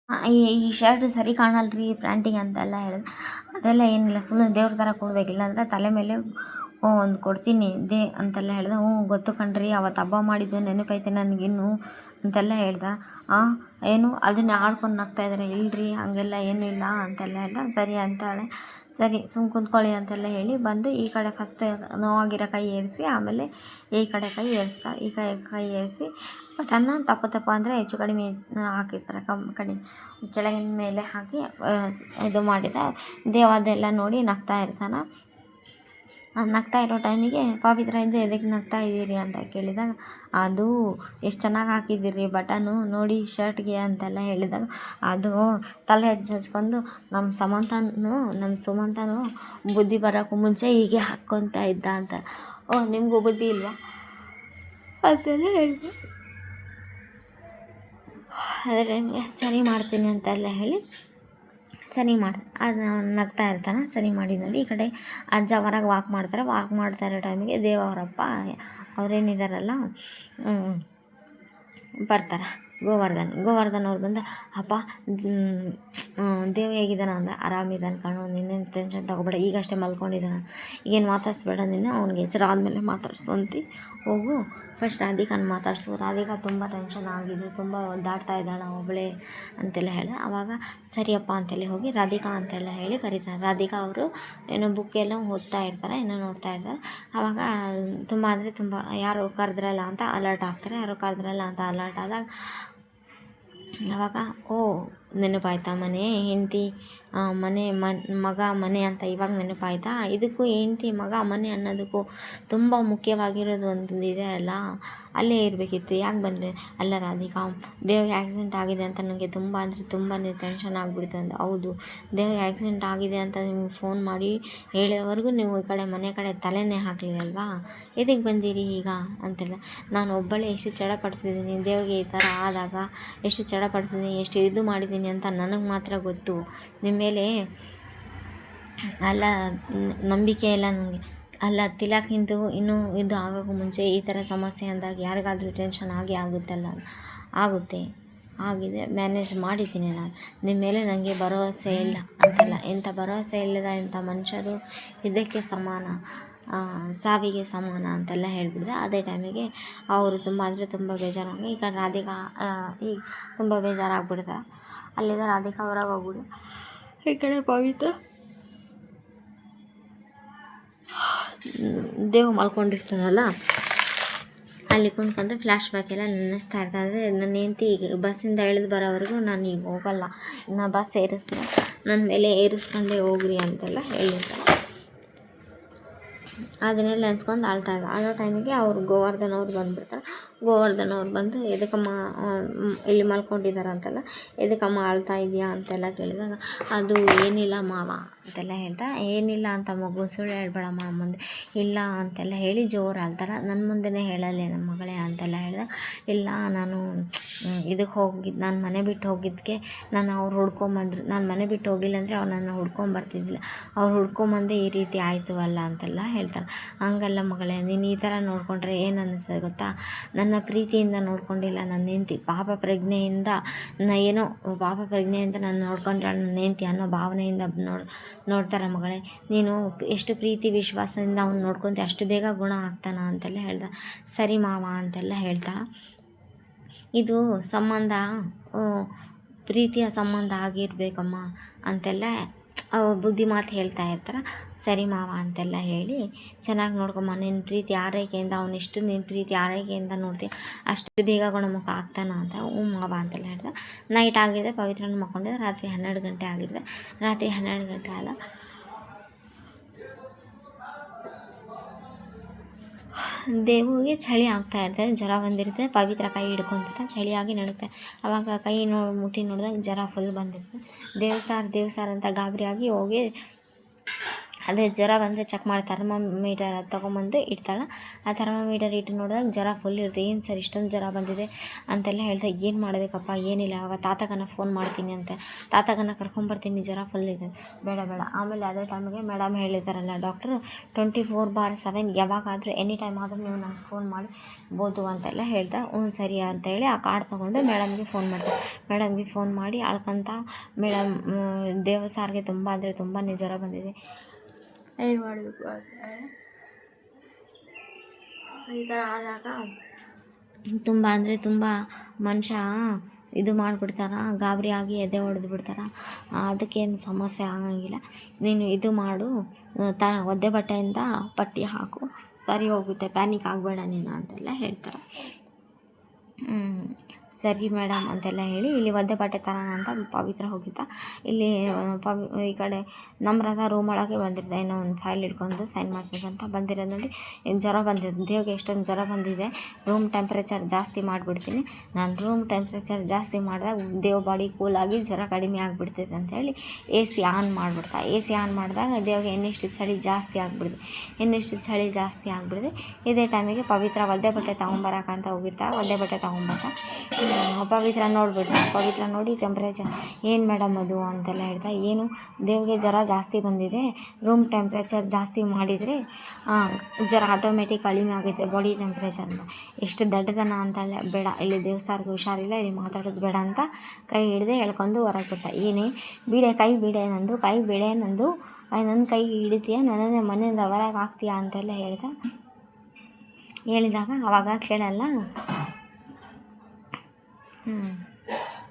ಈ ಶರ್ಟ್ ಸರಿ ಕಾಣಲ್ರಿ ಪ್ಯಾಂಟಿಗೆ ಅಂತೆಲ್ಲ ಹೇಳಿದೆ. ಅದೆಲ್ಲ ಏನಿಲ್ಲ, ಸುಮ್ಮನೆ ದೇವ್ರ ಥರ ಕೊಡ್ಬೇಕು, ಇಲ್ಲಾಂದರೆ ತಲೆ ಮೇಲೆ ಒಂದು ಕೊಡ್ತೀನಿ ಅಂತೆಲ್ಲ ಹೇಳಿದೆ. ಹ್ಞೂ ಗೊತ್ತು ಕಣ್ರಿ, ಅವತ್ತು ಹಬ್ಬ ಮಾಡಿದ್ದು ನೆನಪೈತೆ ನನಗಿನ್ನೂ ಅಂತೆಲ್ಲ ಹೇಳ್ದೆ. ಏನು ಅದನ್ನೇ ಆಡ್ಕೊಂಡು ನಗ್ತಾಯಿದ್ದಾರೆ. ಇಲ್ಲರಿ ಹಾಗೆಲ್ಲ ಏನೂ ಇಲ್ಲ ಅಂತೆಲ್ಲ ಹೇಳ್ದೆ. ಸರಿ ಅಂತಾಳೆ. ಸರಿ ಸುಮ್ಮ ಕುಂತ್ಕೊಳ್ಳಿ ಅಂತೆಲ್ಲ ಹೇಳಿ ಬಂದು ಈ ಕಡೆ ಫಸ್ಟ್ ನೋವಾಗಿರೋ ಕೈ ಏರಿಸಿ, ಆಮೇಲೆ ಈ ಕಡೆ ಕೈ ಏರಿಸ್ತಾ, ಈ ಕೈ ಏರಿಸಿ ಬಟನ್ನ ತಪ್ಪು ಅಂದರೆ ಹೆಚ್ಚು ಕಡಿಮೆ ಹಾಕಿರ್ತಾರೆ, ಕಡಿಮೆ ಕೆಳಗಿನ ಮೇಲೆ ಹಾಕಿ ಇದು ಮಾಡಿದ. ದೇವ ಅದೆಲ್ಲ ನೋಡಿ ನಗ್ತಾ ಇರ್ತಾನೆ. ನಗ್ತಾ ಇರೋ ಟೈಮಿಗೆ ಪವಿತ್ರ ಇದ್ದು ಎದಕ್ಕೆ ನಗ್ತಾ ಇದ್ದೀರಿ ಅಂತ ಕೇಳಿದಾಗ, ಅದು ಎಷ್ಟು ಚೆನ್ನಾಗಿ ಹಾಕಿದ್ದೀರಿ ಬಟನು ನೋಡಿ ಶರ್ಟ್ಗೆ ಅಂತೆಲ್ಲ ಹೇಳಿದಾಗ, ಅದು ತಲೆ ಹಚ್ಕೊಂಡು ನಮ್ಮ ಸುಮಂತನು ಬುದ್ಧಿ ಬರೋಕ್ಕೂ ಮುಂಚೆ ಹೀಗೆ ಹಾಕ್ಕೊತಾ ಇದ್ದ ಅಂತ. ನಿಮಗೂ ಬುದ್ಧಿ ಇಲ್ವಾ ಅಂತೆಲ್ಲ ಹೇಳಿದೆ. ಆದರೆ ಸರಿ ಮಾಡ್ತೀನಿ ಅಂತೆಲ್ಲ ಹೇಳಿ ಸರಿ ಅದು ನಗ್ತಾ ಇರ್ತಾನೆ. ಸರಿ ಮಾಡಿ ನೋಡಿ ಈ ಕಡೆ ಅಜ್ಜ ಹೊರಗೆ ವಾಕ್ ಮಾಡ್ತಾ ಇರೋ ಟೈಮಿಗೆ ದೇವರಪ್ಪ ಅವರೇನಿದಾರಲ್ಲ ಬರ್ತಾರೆ. ಗೋವರ್ಧನ್ ಅವ್ರು ಬಂದು, ಅಪ್ಪ ದೇವ್ ಹೇಗಿದ್ದಾನೆ ಅಂದ. ಆರಾಮಿದ್ದಾನೆ ಕಣೋ, ನಿನ್ನೇನು ಟೆನ್ಷನ್ ತೊಗೋಬೇಡ, ಈಗಷ್ಟೇ ಮಲ್ಕೊಂಡಿದ್ದಾನೆ, ಈಗೇನು ಮಾತಾಡಿಸ್ಬೇಡ, ನೀನು ಅವ್ನಿಗೆ ಎಚ್ಚರ ಆದಮೇಲೆ ಮಾತಾಡಿಸು ಅಂತಿ. ಹೋಗು ಫಸ್ಟ್ ರಾಧಿಕಾನ ಮಾತಾಡಿಸು, ರಾಧಿಕಾ ತುಂಬ ಟೆನ್ಷನ್ ಆಗಿದೆ, ತುಂಬ ಒದ್ದಾಡ್ತಾ ಇದ್ದಾಳೆ ಒಬ್ಬಳೇ ಅಂತೆಲ್ಲ ಹೇಳಿದೆ. ಆವಾಗ ಸರಿಯಪ್ಪ ಅಂತೆಲ್ಲ ಹೋಗಿ ರಾಧಿಕಾ ಅಂತೆಲ್ಲ ಹೇಳಿ ಕರೀತಾರೆ. ರಾಧಿಕಾ ಅವರು ಏನೋ ಬುಕ್ ಎಲ್ಲ ಓದ್ತಾ ಇರ್ತಾರೆ, ಏನೋ ನೋಡ್ತಾ ಇರ್ತಾರೆ. ಆವಾಗ ತುಂಬ ಅಂದರೆ ತುಂಬ ಯಾರು ಕರೆದ್ರಲ್ಲ ಅಂತ ಅಲರ್ಟ್ ಆಗ್ತಾರೆ. ಯಾರು ಕರೆದ್ರಲ್ಲ ಅಂತ ಅಲರ್ಟ್ ಆದಾಗ ಆವಾಗ ನೆನಪಾಯ್ತಾ ಮನೆ, ಹೆಂಡತಿ, ಮಗ, ಮನೆ ಅಂತ ಇವಾಗ ನೆನಪಾಯ್ತಾ. ಇದಕ್ಕೂ ಹೆಂಡತಿ, ಮಗ, ಮನೆ ಅನ್ನೋದಕ್ಕೂ ತುಂಬ ಮುಖ್ಯವಾಗಿರೋದು ಒಂದು ಇದೆ ಅಲ್ಲ, ಅಲ್ಲೇ ಇರಬೇಕಿತ್ತು. ಯಾಕೆ ಬಂದರೆ? ಅಲ್ಲ ರಾಧಿಕಾ, ದೇವ್ರಿಗೆ ಆಕ್ಸಿಡೆಂಟ್ ಆಗಿದೆ ಅಂತ ನನಗೆ ತುಂಬ ಅಂದರೆ ತುಂಬಾ ಟೆನ್ಷನ್ ಆಗಿಬಿಡ್ತು ಅಂದ. ಹೌದು, ದೇವ್ರಿಗೆ ಆಕ್ಸಿಡೆಂಟ್ ಆಗಿದೆ ಅಂತ ನಿಮ್ಗೆ ಫೋನ್ ಮಾಡಿ ಹೇಳೋವರೆಗೂ ನೀವು ಈ ಕಡೆ ಮನೆ ಕಡೆ ತಲೆನೇ ಹಾಕಲಿಲ್ಲಲ್ವಾ, ಎದಕ್ಕೆ ಬಂದಿರಿ ಈಗ ಅಂತೆಲ್ಲ. ನಾನು ಒಬ್ಬಳೇ ಎಷ್ಟು ಚಡಪಡಿಸಿದ್ದೀನಿ ದೇವ್ರಿಗೆ ಈ ಥರ ಆದಾಗ, ಎಷ್ಟು ಚಡಪಡಿಸಿದ್ದೀನಿ, ಎಷ್ಟು ಇದು ಮಾಡಿದ್ದೀನಿ ಅಂತ ನನಗೆ ಮಾತ್ರ ಗೊತ್ತು. ನಿಮ್ಮ ಮೇಲೆ ಅಲ್ಲ ನಂಬಿಕೆ ಇಲ್ಲ ನನಗೆ. ಅಲ್ಲ ತಿಲಕ್ಕಿಂತೂ ಇನ್ನೂ ಇದು ಆಗೋಕ್ಕೂ ಮುಂಚೆ ಈ ಥರ ಸಮಸ್ಯೆ ಅಂದಾಗ ಯಾರಿಗಾದ್ರೂ ಟೆನ್ಷನ್ ಆಗುತ್ತೆ, ಆಗಿದೆ, ಮ್ಯಾನೇಜ್ ಮಾಡಿದ್ದೀನಿ ನಾನು. ನಿಮ್ಮ ಮೇಲೆ ನನಗೆ ಭರವಸೆ ಇಲ್ಲ ಅಂತಲ್ಲ, ಎಂಥ ಭರವಸೆ ಇಲ್ಲದ ಇಂಥ ಮನುಷ್ಯರು ಇದಕ್ಕೆ ಸಮಾನ, ಸಾವಿಗೆ ಸಮಾನ ಅಂತೆಲ್ಲ ಹೇಳ್ಬಿಡಿದೆ. ಅದೇ ಟೈಮಿಗೆ ಅವರು ತುಂಬ ಅಂದರೆ ತುಂಬ ಬೇಜಾರಾಗಿ ಈಗ ರಾಧಿಕಾ ಈಗ ತುಂಬ ಬೇಜಾರಾಗ್ಬಿಡ್ತಾರೆ. ಅಲ್ಲಿಂದ ರಾಧಿಕಾ ಹೊರಗೆ ಹೋಗ್ಬಿಡು. ಈ ಕಡೆ ಪವಿತ್ರ ದೇವ್ ಮಲ್ಕೊಂಡಿರ್ತಾನಲ್ಲ ಅಲ್ಲಿ ಕುಂತ್ಕೊಂಡು ಫ್ಲ್ಯಾಶ್ ಬ್ಯಾಕ್ ಎಲ್ಲ ನೆನೆಸ್ತಾ ಇರ್ತಾರೆ. ಅಂದರೆ ನನ್ನ ಹೆಂಡತಿ ಈಗ ಬಸ್ಸಿಂದ ಇಳಿದು ಬರೋವರೆಗೂ ನಾನು ಈಗ ಹೋಗಲ್ಲ, ಇನ್ನು ಬಸ್ ಏರಿಸ್ತೀನಿ, ನನ್ನ ಮೇಲೆ ಏರಿಸ್ಕೊಂಡೇ ಹೋಗ್ರಿ ಅಂತೆಲ್ಲ ಹೇಳಿರ್ತಾರೆ. ಅದನ್ನೆಲ್ಲ ನೆನ್ಸ್ಕೊಂಡು ಆಳೋ ಟೈಮಿಗೆ ಅವರು ಗೋವರ್ಧನ್ ಅವ್ರು ಬಂದುಬಿಡ್ತಾರೆ. ಗೋವರ್ಧನ್ ಅವ್ರು ಬಂದು ಎದಕ್ಕಮ್ಮ ಇಲ್ಲಿ ಮಲ್ಕೊಂಡಿದ್ದಾರೆ ಅಂತೆಲ್ಲ, ಎದಕ್ಕಮ್ಮ ಅಳ್ತಾ ಇದೆಯಾ ಅಂತೆಲ್ಲ ಕೇಳಿದಾಗ, ಅದು ಏನಿಲ್ಲ ಮಾವ ಅಂತೆಲ್ಲ ಹೇಳ್ತಾ, ಏನಿಲ್ಲ ಅಂತ ಮಗು ಸುಳ್ಳು ಹೇಳ್ಬೇಡಮ್ಮ ಮುಂದೆ, ಇಲ್ಲ ಅಂತೆಲ್ಲ ಹೇಳಿ ಜೋರು ಅಳ್ತಾರೆ. ನನ್ನ ಮುಂದೆನೇ ಹೇಳಲ್ಲೇ ನಮ್ಮ ಮಗಳೇ ಅಂತೆಲ್ಲ ಹೇಳಿದಾಗ, ಇಲ್ಲ ನಾನು ಇದಕ್ಕೆ ಹೋಗಿದ್ದು, ನಾನು ಮನೆ ಬಿಟ್ಟು ಹೋಗಿದ್ದಕ್ಕೆ ಅವ್ರು ಹುಡ್ಕೊಂಬಂದರು, ನಾನು ಮನೆ ಬಿಟ್ಟು ಹೋಗಿಲ್ಲ ಅಂದರೆ ಅವ್ರು ನನ್ನ ಹುಡ್ಕೊಂಬರ್ತಿದ್ದಿಲ್ಲ, ಅವ್ರು ಹುಡ್ಕೊಂಬಂದೇ ಈ ರೀತಿ ಆಯಿತು ಅಲ್ಲ ಅಂತೆಲ್ಲ ಹೇಳ್ತಾರೆ. ಹಂಗಲ್ಲ ಮಗಳೇ, ನೀನು ಈ ಥರ ನೋಡಿಕೊಂಡ್ರೆ ಏನು ಅನ್ನಿಸ್ತದೆ ಗೊತ್ತಾ, ನನ್ನ ಪ್ರೀತಿಯಿಂದ ನೋಡ್ಕೊಂಡಿಲ್ಲ ನನ್ನ ಹೆಂಡತಿ, ಪಾಪ ಪ್ರಜ್ಞೆಯಿಂದ ನಾನು ನೋಡ್ಕೊಂಡ್ರೆ ನನ್ನ ಹೆಂಡತಿ ಅನ್ನೋ ಭಾವನೆಯಿಂದ ನೋಡ್ತಾರೆ ಮಗಳೇ. ನೀನು ಎಷ್ಟು ಪ್ರೀತಿ ವಿಶ್ವಾಸದಿಂದ ಅವ್ನು ನೋಡ್ಕೊತ ಅಷ್ಟು ಬೇಗ ಗುಣ ಆಗ್ತಾನ ಅಂತೆಲ್ಲ ಹೇಳ್ದ. ಸರಿ ಮಾವ ಅಂತೆಲ್ಲ ಹೇಳ್ತಾ, ಇದು ಸಂಬಂಧ ಪ್ರೀತಿಯ ಸಂಬಂಧ ಆಗಿರಬೇಕಮ್ಮ ಅಂತೆಲ್ಲ ಬುದ್ಧಿ ಮಾತು ಹೇಳ್ತಾ ಇರ್ತಾರೆ. ಸರಿ ಮಾವ ಅಂತೆಲ್ಲ ಹೇಳಿ, ಚೆನ್ನಾಗಿ ನೋಡ್ಕೊಮ್ಮ, ನಿನ್ನ ಪ್ರೀತಿ ಆರೈಕೆಯಿಂದ ಅವನೆಷ್ಟು ನಿನ್ನ ಪ್ರೀತಿ ಆರೈಕೆಯಿಂದ ನೋಡ್ತೀಯ ಅಷ್ಟು ಬೇಗ ಗುಣಮುಖ ಆಗ್ತಾನ ಅಂತ. ಮಾವ ಅಂತೆಲ್ಲ ಹೇಳ್ದೆ. ನೈಟ್ ಆಗಿದೆ, ಪವಿತ್ರನ ಮಕ್ಕೊಂಡಿದ್ದೆ. ರಾತ್ರಿ 12 ಗಂಟೆ ಆಗಿದೆ. ರಾತ್ರಿ 12 ಗಂಟೆ ಅಲ್ಲ, ದೇವಿಗೆ ಚಳಿ ಆಗ್ತಾ ಇರ್ತದೆ, ಜ್ವರ ಬಂದಿರ್ತದೆ. ಪವಿತ್ರ ಕೈ ಹಿಡ್ಕೊತಾರೆ, ಚಳಿಯಾಗಿ ನಡುತ್ತೆ. ಆವಾಗ ಕೈ ಮುಟ್ಟಿ ನೋಡಿದಾಗ ಜ್ವರ ಫುಲ್ ಬಂದಿರ್ತದೆ. ದೇವ್ ಸಾರ್ ಅಂತ ಗಾಬರಿಯಾಗಿ ಹೋಗಿ ಅದೇ ಜ್ವರ ಬಂದರೆ ಚೆಕ್ ಮಾಡಿ ಥರ್ಮೋಮೀಟರ್ ಅದು ತೊಗೊಂಬಂದು ಇಡ್ತಾಳೆ. ಆ ಥರ್ಮೋಮೀಟರ್ ಇಟ್ಟು ನೋಡಿದಾಗ ಜ್ವರ ಫುಲ್ ಇರುತ್ತೆ. ಏನು ಸರ್ ಇಷ್ಟೊಂದು ಜ್ವರ ಬಂದಿದೆ ಅಂತೆಲ್ಲ ಹೇಳ್ತಾ, ಏನು ಮಾಡಬೇಕಪ್ಪ ಏನಿಲ್ಲ, ಆವಾಗ ತಾತಗನ ಫೋನ್ ಮಾಡ್ತೀನಿ ಅಂತೆ, ತಾತಗನ ಕರ್ಕೊಂಬರ್ತೀನಿ, ಜ್ವರ ಫುಲ್ ಇದೆ. ಬೇಡ ಆಮೇಲೆ ಅದೇ ಟೈಮಿಗೆ ಮೇಡಮ್ ಹೇಳಿದಾರಲ್ಲ ಡಾಕ್ಟ್ರು 24/7 ಯಾವಾಗಾದರೂ ಎನಿ ಟೈಮ್ ಆದರೂ ನೀವು ನಂಗೆ ಫೋನ್ ಮಾಡ್ಬೋದು ಅಂತೆಲ್ಲ ಹೇಳ್ತಾ, ಸರಿ ಅಂತೇಳಿ ಆ ಕಾರ್ಡ್ ತೊಗೊಂಡು ಮೇಡಮ್ಗೆ ಫೋನ್ ಮಾಡ್ತಾರೆ. ಮೇಡಮ್ಗೆ ಫೋನ್ ಮಾಡಿ ಅಳ್ಕೊಂತ, ಮೇಡಮ್ ದೇವ ಸಾರ್ಗೆ ತುಂಬ ಅಂದರೆ ತುಂಬಾ ಜ್ವರ ಬಂದಿದೆ, ಏನು ಮಾಡಬೇಕು ಅಂತ ಈ ಥರ ಆದಾಗ ತುಂಬ ಅಂದರೆ ತುಂಬ ಮನುಷ್ಯ ಇದು ಮಾಡಿಬಿಡ್ತಾರ, ಗಾಬರಿ ಆಗಿ ಎದೆ ಹೊಡೆದು ಬಿಡ್ತಾರ. ಅದಕ್ಕೇನು ಸಮಸ್ಯೆ ಆಗಂಗಿಲ್ಲ, ನೀನು ಇದು ಮಾಡು, ಒದ್ದೆ ಬಟ್ಟೆಯಿಂದ ಪಟ್ಟಿ ಹಾಕು, ಸರಿ ಹೋಗುತ್ತೆ, ಪ್ಯಾನಿಕ್ ಆಗಬೇಡ ನೀನು ಅಂತೆಲ್ಲ ಹೇಳ್ತಾರೆ. ಸರಿ ಮೇಡಮ್ ಅಂತೆಲ್ಲ ಹೇಳಿ ಇಲ್ಲಿ ಒದ್ದೆ ಬಟ್ಟೆ ತರೋಣ ಅಂತ ಪವಿತ್ರ ಹೋಗಿದ್ದ. ಇಲ್ಲಿ ಈ ಕಡೆ ನಮ್ರತ ರೂಮ್ ಒಳಗೆ ಬಂದಿರ್ತಾ, ಏನೋ ಒಂದು ಫೈಲ್ ಹಿಡ್ಕೊಂಡು ಸೈನ್ ಮಾಡ್ತಿದ್ದಂತ ಬಂದಿರೋದು ನೋಡಿ. ಜ್ವರ ಬಂದಿದೆ, ದೇವ್ಗೆ ಎಷ್ಟೊಂದು ಜ್ವರ ಬಂದಿದೆ, ರೂಮ್ ಟೆಂಪ್ರೇಚರ್ ಜಾಸ್ತಿ ಮಾಡಿಬಿಡ್ತೀನಿ, ನಾನು ರೂಮ್ ಟೆಂಪ್ರೇಚರ್ ಜಾಸ್ತಿ ಮಾಡಿದಾಗ ದೇವ್ ಬಾಡಿ ಕೂಲಾಗಿ ಜ್ವರ ಕಡಿಮೆ ಆಗಿಬಿಡ್ತೈತೆ ಅಂಥೇಳಿ AC ಆನ್ ಮಾಡಿಬಿಡ್ತಾ. AC ಆನ್ ಮಾಡಿದಾಗ ದೇವ್ಗೆ ಇನ್ನಿಷ್ಟು ಚಳಿ ಜಾಸ್ತಿ ಆಗಿಬಿಡಿದೆ. ಇದೇ ಟೈಮಿಗೆ ಪವಿತ್ರ ಒದ್ದೆ ಬಟ್ಟೆ ತೊಗೊಂಬರಕ್ಕಂತ ಹೋಗಿರ್ತಾ, ಒದ್ದೆ ಬಟ್ಟೆ ತೊಗೊಂಬರ್ತಾ. ಪವಿತ್ರ ನೋಡ್ಬಿಡ್ತಾರೆ. ಪವಿತ್ರ ನೋಡಿ ಟೆಂಪ್ರೇಚರ್ ಏನು ಮೇಡಮ್ ಅದು ಅಂತೆಲ್ಲ ಹೇಳ್ತಾ, ಏನು ದೇವ್ಗೆ ಜ್ವರ ಜಾಸ್ತಿ ಬಂದಿದೆ, ರೂಮ್ ಟೆಂಪ್ರೇಚರ್ ಜಾಸ್ತಿ ಮಾಡಿದರೆ ಜ್ವರ ಆಟೋಮೆಟಿಕ್ ಕಡಿಮೆ ಆಗುತ್ತೆ ಬಾಡಿ ಟೆಂಪ್ರೇಚರ್ ಅಂತ. ಎಷ್ಟು ದಡ್ಡತನ ಅಂತೆಲ್ಲ ಬೇಡ, ಇಲ್ಲಿ ದೇವ್ಸಾರ್ಗೆ ಹುಷಾರಿಲ್ಲ, ಇಲ್ಲಿ ಮಾತಾಡೋದು ಬೇಡ ಅಂತ ಕೈ ಹಿಡ್ದೆ ಎಳ್ಕೊಂಡು ಹೊರಗೆ ಬಿಡ್ತಾ. ಏನೇ ಕೈ ಬಿಡೆ ನಂದು ನನ್ನ ಕೈ ಹಿಡಿತೀಯ, ನನ್ನನ್ನೇ ಮನೆಯಿಂದ ಹೊರಗೆ ಹಾಕ್ತೀಯ ಅಂತೆಲ್ಲ ಹೇಳಿದಾಗ ಅವಾಗ ಕೇಳಲ್ಲ.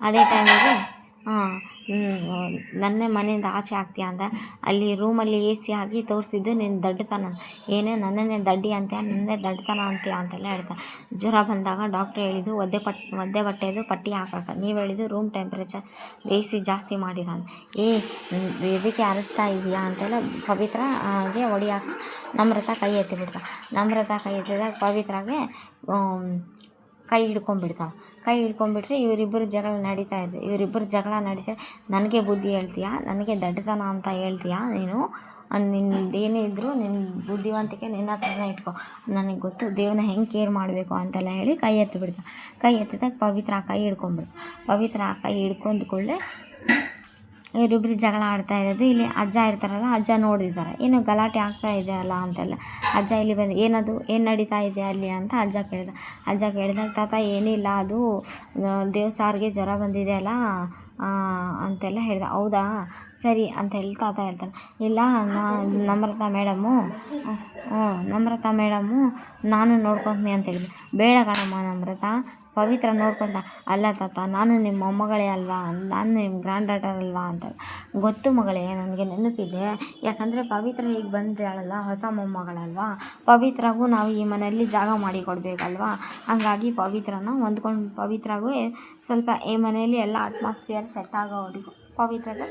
ಅದೇ ಟೈಮಿಗೆ ನನ್ನೇ ಮನೆಯಿಂದ ಆಚೆ ಹಾಕ್ತೀಯ ಅಂತ ಅಲ್ಲಿ ರೂಮಲ್ಲಿ AC ಆಗಿ ತೋರಿಸಿದ್ದು ನಿನ್ನ ದಡ್ಡತನ, ಏನೇ ನನ್ನನ್ನೇ ದಡ್ಡಿ ಅಂತೀಯ, ನನ್ನೇ ದಡ್ಡತನ ಅಂತೀಯ ಅಂತೆಲ್ಲ ಹೇಳ್ತಾ. ಜ್ವರ ಬಂದಾಗ ಡಾಕ್ಟ್ರ್ ಹೇಳಿದ್ದು ಒದ್ದೆ ಬಟ್ಟೆದು ಪಟ್ಟಿ ಹಾಕಕ್ಕೆ, ನೀವು ಹೇಳಿದ್ದು ರೂಮ್ ಟೆಂಪ್ರೇಚರ್ AC ಜಾಸ್ತಿ ಮಾಡಿರ ಅಂತ. ಎದಕ್ಕೆ ಅರಸ್ತಾ ಇದೆಯಾ ಅಂತೆಲ್ಲ ಪವಿತ್ರ ಹಾಗೆ ಹೊಡಿಯಾಕ ನಮ್ರತ ಕೈ ಎತ್ತಿಬಿಡ್ತಾ. ನಮ್ರತ ಕೈ ಎತ್ತಿದಾಗ ಪವಿತ್ರಾಗೆ ಕೈ ಹಿಡ್ಕೊಂಡ್ಬಿಟ್ರೆ ಇವರಿಬ್ಬರು ಜಗಳ ನಡೀತಾ. ನನಗೆ ಬುದ್ಧಿ ಹೇಳ್ತೀಯಾ, ನನಗೆ ದಡ್ಡತನ ಅಂತ ಹೇಳ್ತೀಯಾ ನೀನು, ನಿನ್ನದೇನೇ ಇದ್ದರೂ ನಿನ್ನ ಬುದ್ಧಿವಂತಿಕೆ ನಿನ್ನ ಹತ್ರನೇ ಇಟ್ಕೊ, ನನಗೆ ಗೊತ್ತು ದೇವನ ಹೆಂಗೆ ಕೇರ್ ಮಾಡಬೇಕು ಅಂತೆಲ್ಲ ಹೇಳಿ ಕೈ ಎತ್ತಿದಾಗ ಪವಿತ್ರ ಕೈ ಹಿಡ್ಕೊಂಡು ಕೂಡಲೇ ಇವರಿಬ್ಬರು ಜಗಳ ಆಡ್ತಾ ಇರೋದು. ಇಲ್ಲಿ ಅಜ್ಜ ಇರ್ತಾರಲ್ಲ, ಅಜ್ಜ ನೋಡಿರ್ತಾರೆ, ಏನೋ ಗಲಾಟೆ ಆಗ್ತಾ ಇದೆ ಅಲ್ಲ ಅಂತೆಲ್ಲ. ಅಜ್ಜ ಇಲ್ಲಿ ಬಂದು ಏನು ನಡೀತಾ ಇದೆ ಅಲ್ಲಿ ಅಂತ ಅಜ್ಜ ಕೇಳಿದಾಗ ತಾತ ಏನಿಲ್ಲ, ಅದು ದೇವ್ಸಾರ್ಗೆ ಜ್ವರ ಬಂದಿದೆ ಅಲ್ಲ ಅಂತೆಲ್ಲ ಹೇಳ್ದೆ. ಹೌದಾ ಸರಿ ಅಂತ ಹೇಳಿ ತಾತ ಹೇಳ್ತಾರೆ. ಇಲ್ಲ ನಮ್ರತ ಮೇಡಮು ನಾನು ನೋಡ್ಕೊತೀನಿ ಅಂತ ಹೇಳಿದೆ. ಬೇಡ ಕಣಮ್ಮ ನಮ್ರತ, ಪವಿತ್ರ ನೋಡ್ಕೊಂತ. ಅಲ್ಲ ತಾತ, ನಾನು ನಿಮ್ಮ ಮೊಮ್ಮಗಳೇ ಅಲ್ವಾ, ನಾನು ನಿಮ್ಮ ಗ್ರ್ಯಾಂಡ್ ಡಾಟರ್ ಅಲ್ವಾ ಅಂತ. ಗೊತ್ತು ಮಗಳೇ, ನನಗೆ ನೆನಪಿದೆ, ಯಾಕಂದರೆ ಪವಿತ್ರ ಈಗ ಬಂದಿದ್ದಾಳಲ್ಲ, ಹೊಸ ಮೊಮ್ಮಗಳಲ್ವಾ, ಪವಿತ್ರಗೂ ನಾವು ಈ ಮನೆಯಲ್ಲಿ ಜಾಗ ಮಾಡಿ ಕೊಡಬೇಕಲ್ವಾ, ಹಂಗಾಗಿ ಪವಿತ್ರಗೂ ಸ್ವಲ್ಪ ಈ ಮನೆಯಲ್ಲಿ ಎಲ್ಲ ಅಟ್ಮಾಸ್ಫಿಯರ್ ಸೆಟ್ ಆಗೋವರೆಗೂ ಪವಿತ್ರದ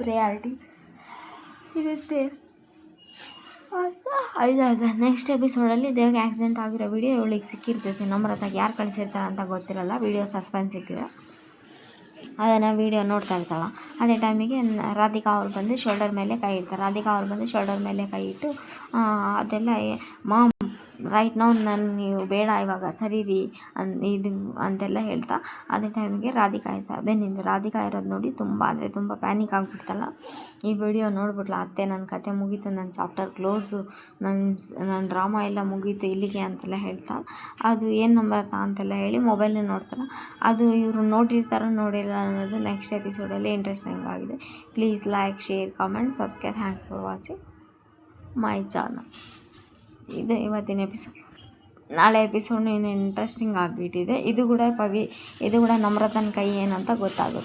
ಪ್ರಿಯಾರಿಟಿ ಇರುತ್ತೆ ಅಂತ. ನೆಕ್ಸ್ಟ್ ಎಪಿಸೋಡಲ್ಲಿ ದೇವ್ಗೆ ಆಕ್ಸಿಡೆಂಟ್ ಆಗಿರೋ ವಿಡಿಯೋ ಇವಳಿಗೆ ಸಿಕ್ಕಿರ್ತೈತೆ. ನಮ್ರತಾಗ ಯಾರು ಕಳಿಸಿರ್ತಾರೆ ಅಂತ ಗೊತ್ತಿರಲ್ಲ, ವಿಡಿಯೋ ಸಸ್ಪೆನ್ಸ್ ಇಟ್ಟಿದೆ. ಅದನ್ನು ವೀಡಿಯೋ ನೋಡ್ತಾ ಇರ್ತಾಳೆ. ಅದೇ ಟೈಮಿಗೆ ರಾಧಿಕಾ ಅವ್ರು ಬಂದು ಶೋಲ್ಡರ್ ಮೇಲೆ ಕೈ ಇಟ್ಟು ಅದೆಲ್ಲ ಮಾಮ್ ರೈಟ್ ನಾವು ನೀವು ಬೇಡ ಇವಾಗ ಸರಿರಿ ಇದು ಅಂತೆಲ್ಲ ಹೇಳ್ತಾ. ಅದೇ ಟೈಮಿಗೆ ರಾಧಿಕಾ ಇರ್ತಾರೆ ಬೆನ್ನಿಂದ. ರಾಧಿಕಾ ಇರೋದು ನೋಡಿ ತುಂಬ ಅಂದರೆ ತುಂಬ ಪ್ಯಾನಿಕ್ ಆಗಿಬಿಡ್ತಲ್ಲ. ಈ ವಿಡಿಯೋ ನೋಡ್ಬಿಟ್ಲ, ಅತ್ತೆ ನನ್ನ ಕತೆ ಮುಗೀತು, ನನ್ನ ಚಾಪ್ಟರ್ ಕ್ಲೋಸು, ನನ್ನ ಡ್ರಾಮಾ ಎಲ್ಲ ಮುಗೀತು ಇಲ್ಲಿಗೆ ಅಂತೆಲ್ಲ ಹೇಳ್ತಾ. ಅದು ಏನು ನಂಬರ್ತ ಅಂತೆಲ್ಲ ಹೇಳಿ ಮೊಬೈಲ್ನ ನೋಡ್ತಾರೆ. ಅದು ಇವರು ನೋಡಿರ್ತಾರೋ ನೋಡಿಲ್ಲ ಅನ್ನೋದು ನೆಕ್ಸ್ಟ್ ಎಪಿಸೋಡಲ್ಲಿ ಇಂಟ್ರೆಸ್ಟಿಂಗ್ ಆಗಿದೆ. Please like, share, comment, subscribe. Thanks for watching my channel. ಇದು ಇವತ್ತಿನ ಎಪಿಸೋಡ್. ನಾಳೆ ಎಪಿಸೋಡ್ ಇನ್ನೂ ಇಂಟ್ರೆಸ್ಟಿಂಗ್ ಆಗಿಬಿಟ್ಟಿದೆ. ಇದು ಕೂಡ ನಮ್ರತನ ಕೈ ಏನಂತ ಗೊತ್ತಾಗುತ್ತೆ.